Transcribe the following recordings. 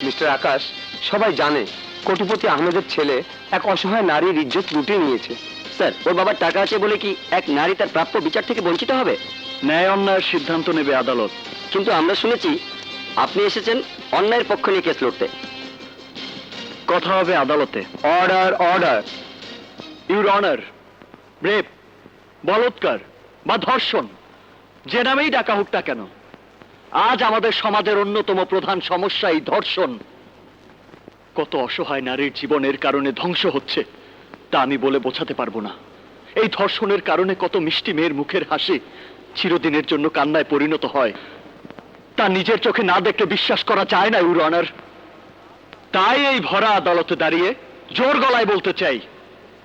Mister আকাশ, সবাই জানে কোটিপতি আহমেদের ছেলে এক অসহায় নারীর ইজ্জত লুটে নিয়েছে। স্যার, ওর বাবার টাকা আছে বলে কি এক নারী তার প্রাপ্য বিচার থেকে বঞ্চিত হবে? ন্যায় অন্যায়ের সিদ্ধান্ত নেবে আদালত। কিন্তু আমরা শুনেছি আপনি এসেছেন অন্যায়ের পক্ষ নিয়ে কেস লড়তে। কথা হবে আদালতে। Order order. Your honour, rape, বলৎকার বা ধর্ষণ যে নামেই ডাকা হোক না কেন, আজ আমাদের সমাজের অন্যতম প্রধান সমস্যা এই ধর্ষণ। কত অসহায় নারীর জীবনের কারণে ধ্বংস হচ্ছে তা আমি বলে বোঝাতে পারবো না। এই ধর্ষণের কারণে কত মিষ্টি মেয়ের মুখের হাসি চিরদিনের জন্য কান্নায় পরিণত হয়, তা নিজের চোখে না দেখলে বিশ্বাস করা যায় না ইউর অনার। তাই এই ভরা আদালতে দাঁড়িয়ে জোর গলায় বলতে চাই,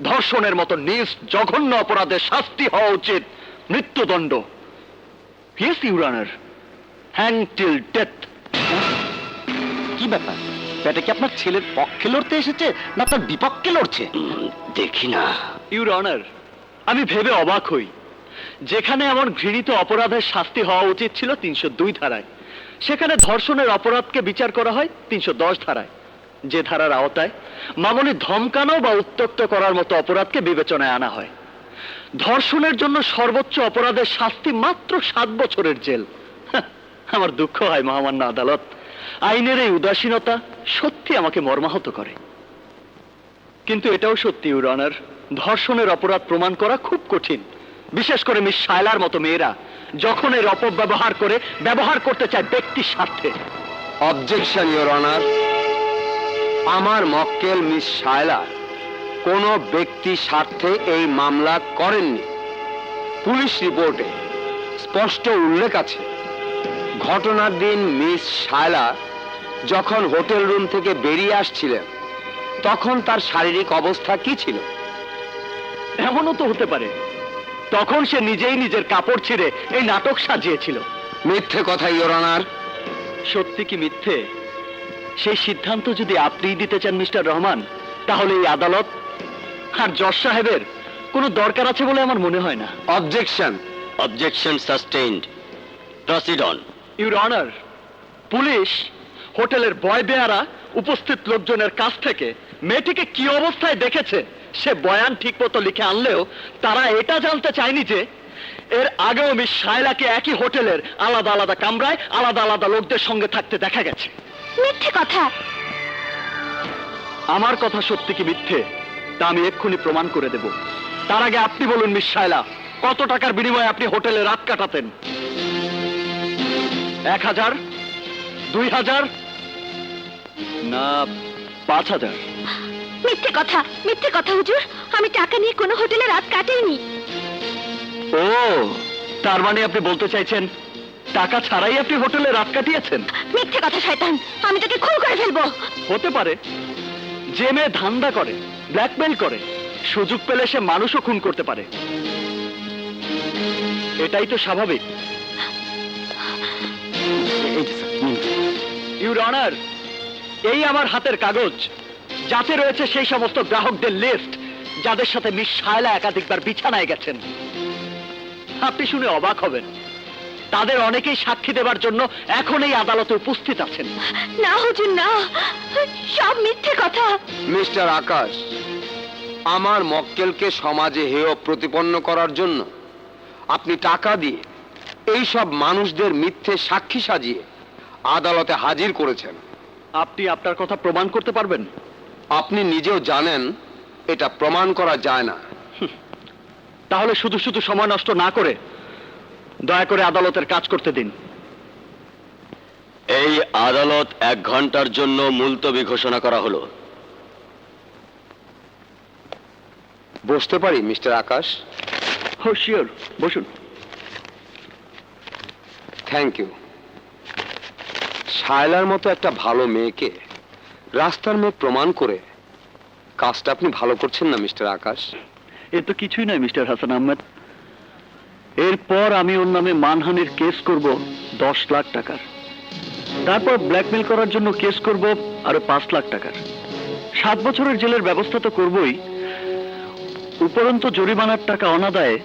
ধর্ষণের মতো নিজ জঘন্য অপরাধের শাস্তি হওয়া উচিত মৃত্যুদণ্ড। Yes your honour, hang till death. কি ব্যাপার? এটা কি আপনার ছেলের পক্ষে লড়তে এসেছে না তার বিপক্ষে লড়ছে? দেখি না। ইউর অনার, আমি ভেবে অবাক হই, যেখানে এমন ঘৃণিত অপরাধের শাস্তি হওয়া উচিত ছিল 302 ধারায়, সেখানে ধর্ষণের অপরাধকে বিচার করা হয় 310 ধারায়, যে ধারার আওতায় মামনি ধমকানো বা উত্ত্যক্ত করার মতো অপরাধকে বিবেচনায় আনা হয়। ধর্ষণের জন্য সর্বোচ্চ অপরাধের শাস্তি মাত্র 7 বছরের জেল। আমার দুঃখ হয় মহামান্য আদালত, আইনের এই উদাসীনতা সত্যি আমাকে মর্মাহত করে। কিন্তু এটাও সত্যি ইউর অনার, ধর্ষণের অপরাধ প্রমাণ করা খুব কঠিন, বিশেষ করে মিস শায়লার মতো মেয়েরা যখন এর অপব্যবহার করে ব্যবহার করতে চায় ব্যক্তির স্বার্থে। Objection your honour. আমার মক্কেল মিস শায়লা কোনো ব্যক্তি স্বার্থে এই মামলা করেননি। পুলিশ রিপোর্টে স্পষ্ট উল্লেখ আছে, ঘটনার দিন মিস শায়লা যখন হোটেল রুম থেকে বেরিয়ে আসছিলেন তখন তার শারীরিক অবস্থা কি ছিল? এমনও তো হতে পারে তখন সে নিজেই নিজের কাপড় ছিঁড়ে এই নাটক সাজিয়েছিল। মিথ্যে কথা ইওর অনার। সত্যি কি মিথ্যে, সেই সিদ্ধান্ত যদি আপনিই দিতে চান মিস্টার রহমান, তাহলে এই আদালত আর জজ সাহেবের কোনো দরকার আছে বলে আমার মনে হয় না। Objection. Objection sustained. Proceed on. Your honour, police হোটেলের বয় বেয়ারা উপস্থিত লোকজনের কাছ থেকে মেয়েটিকে কি অবস্থায় দেখেছে সে বয়ান ঠিক মতো লিখে আনলেও তারা এটা জানতে চায়নি যে এর আগেও মিস শায়লাকে একই হোটেলের আলাদা আলাদা কামরায় আলাদা আলাদা লোকদের সঙ্গে থাকতে দেখা গেছে। মিথ্যে কথা। আমার কথা সত্যি কি মিথ্যে তা আমি এক্ষুনি প্রমাণ করে দেব। তার আগে আপনি বলুন মিস শায়লা, কত টাকার বিনিময়ে আপনি হোটেলে রাত কাটাতেন? 1000, 2000 না 5000? মিথ্যে কথা, মিথ্যে কথা হুজুর। আমি টাকা নিয়ে কোনো হোটেলে রাত কাটাইনি। ও, তার মানে আপনি বলতে চাইছেন টাকা ছাড়াই আপনি হোটেলে রাত কাটিয়েছেন? মিথ্যে কথা শয়তান, আমি তোকে খুন করে ফেলবো। হতে পারে, যে মেয়ে ধান্দা করে, ব্ল্যাকমেইল করে, সুযোগ পেলে সে মানুষও খুন করতে পারে, এটাই তো স্বাভাবিক। ইউর অনার, এই আমার হাতের কাগজ, যাতে রয়েছে সেই সমস্ত গ্রাহকদের লিস্ট যাদের সাথে মিস শায়লা একাধিকবার বিছানায় গেছেন। আপনি শুনে অবাক হবেন, তাদের অনেকেই সাক্ষী দেবার জন্য এখন এই আদালতে উপস্থিত আছেন। না হুজুর না, সব মিথ্যে কথা। মিস্টার আকাশ, আমার মক্কেলকে সমাজে হেয় প্রতিপন্ন করার জন্য আপনি টাকা দিয়ে এই সব মানুষদের মিথ্যে সাক্ষী সাজিয়ে আদালতে হাজির করেছেন। আপনি আপনার কথা প্রমাণ করতে পারবেন? আপনি নিজেও জানেন এটা প্রমাণ করা যায় না। তাহলে শুধু শুধু সময় নষ্ট না করে দয়া করে আদালতের কাজ করতে দিন। এই আদালত 1 ঘন্টার জন্য মুলতবি ঘোষণা করা হলো। বসতে পারি মিস্টার আকাশ? ও শিওর, বসুন। Thank you. শায়লার মতো একটা ভালো মেয়েকে রাস্তার মেয়ে প্রমাণ করে কাজটা আপনি ভালো করছেন না মিস্টার আকাশ? এ তো কিছুই নয় মিস্টার হাসান আহমেদ। এরপর আমি ওর নামে মানহানির কেস করব 10 লাখ টাকার, তারপর ব্ল্যাকমেল করার জন্য কেস করব আরো 5 লাখ টাকার। 7 বছরের জেলের ব্যবস্থা তো করবই, উপরন্তু জরিমানার টাকা অনাদায়ে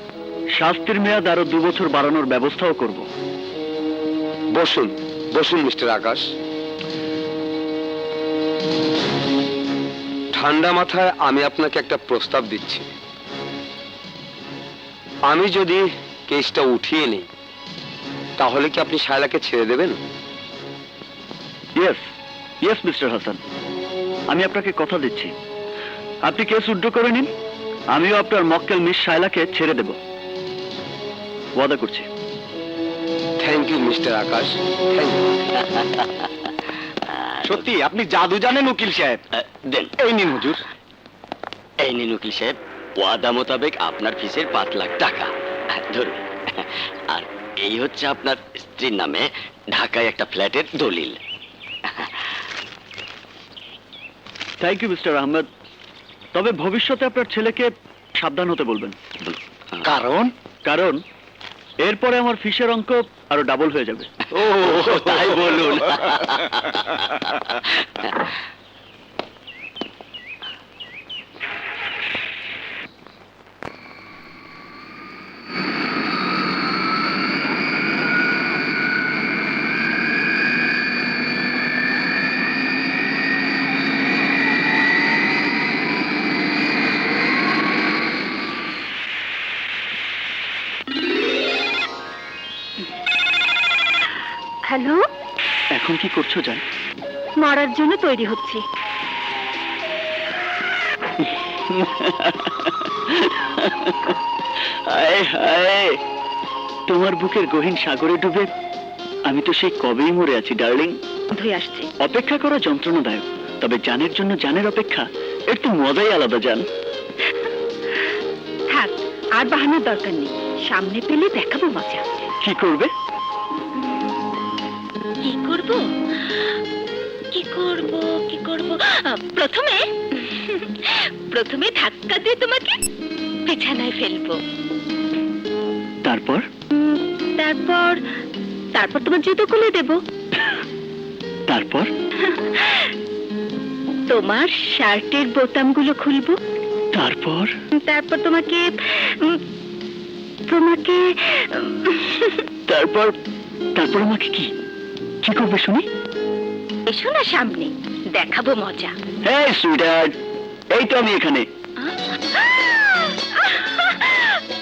শাস্তির মেয়াদ আরো 2 বছর বাড়ানোর ব্যবস্থাও করব। বসুন বসুন মিস্টার আকাশ। ঠান্ডা মাথায় আমি আপনাকে একটা প্রস্তাব দিচ্ছি। আমি যদি কেসটা উঠিয়ে নিই, তাহলে কি আপনি শায়লাকে ছেড়ে দেবেন? ইয়েস ইয়েস মিস্টার হাসান, আমি আপনাকে কথা দিচ্ছি, আপনি কেস উইথড্র করে নিন, আমিও আপনার মক্কেল মিস শায়লাকে ছেড়ে দেব, ওয়াদা করছি। Thank you mister Akash, thank you. সত্যি আপনি জাদু জানেন উকিল সাহেব। দেন, এই নিন হুজুর। এই নিন উকিল সাহেব, ওয়াদা মোতাবেক আপনার ফিসের 5 লাখ টাকা ধরুন। আর এই হচ্ছে আপনার স্ত্রীর নামে ঢাকায় একটা ফ্ল্যাটের দলিল। থ্যাংক ইউ মিস্টার আহমেদ, তবে ভবিষ্যতে আপনার ছেলেকে সাবধান হতে বলবেন, কারণ কারণ এরপরে আমার ফিসের অঙ্ক আরো ডাবল হয়ে যাবে। ও তাই বলুন। হ্যালো, এখন কি করছো জান? মরার জন্য তৈরি হচ্ছি। হায় হায়, তোমার বুকের গহীন সাগরে ডুবে আমি তো সেই কবেই মরে আছি ডার্লিং। ধুয়ে আসছি। অপেক্ষা করা যন্ত্রণাদায়ক, তবে জানের জন্য জানের অপেক্ষা, এর তো মজাই আলাদা জান। থাক, আর বাহানোর দরকার নেই, সামনে পেলে দেখাবো মজা। কি করবে? কি করব কি করব কি করব প্রথমে প্রথমে ধাক্কা দিয়ে তোমাকে বিছানায় ফেলবো, তারপর? তারপর তারপর তোমার জুতো খুলে দেব, তারপর? তোমার শার্টের বোতামগুলো খুলবো, তারপর? তারপর তোমাকে তোমাকে তারপর? তারপর আমাকে কি কি করবে শুনি? এসো না সামনে, দেখাবো মজা। হ্যাঁ সুইটহার্ট, এই তো আমি এখানে।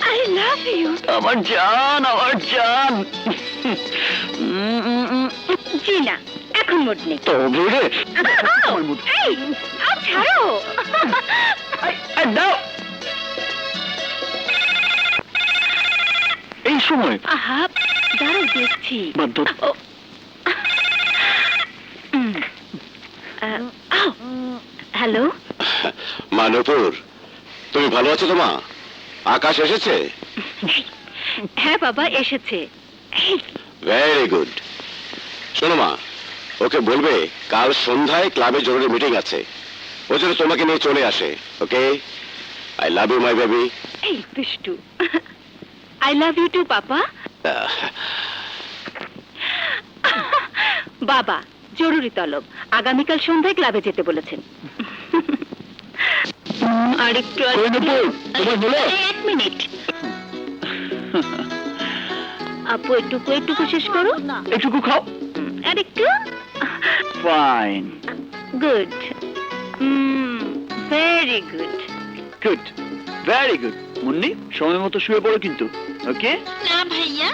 I love you. আমার জান, আমার জান। জি না, এখন মুড নেই। তবে রে, আমার mood। এই, ছাড়ো। এই দাও। এই সময় আহা, দাঁড়াও দেখছি। বাধ্য। ও, আও, হ্যালো, মা নূপুর, তুমি ভালো আছো তো মা? আকাশ এসেছে? হ্যাঁ বাবা এসেছে। এই, ভেরি গুড। শোনো মা, ওকে বলবে কাল সন্ধ্যায় ক্লাবে জরুরি মিটিং আছে, ও যেন তোমাকে নিয়ে চলে আসে। Okay? I love you my baby. এই দুষ্টু। I love you too papa. বাবা জরুরি তলব, আগামীকাল সন্ধ্যায় ক্লাবে যেতে বলেছেন। আরেকটু কই নূপুর, তোমার হলো? এক মিনিট। আপু একটুকু একটুকু শেষ করো। একটুকু খাও। আরেকটু। Fine, good, very good. Good, very good. Munni, সময় মতো শুয়ে পড়ো কিন্তু। ওকে? না ভাইয়া,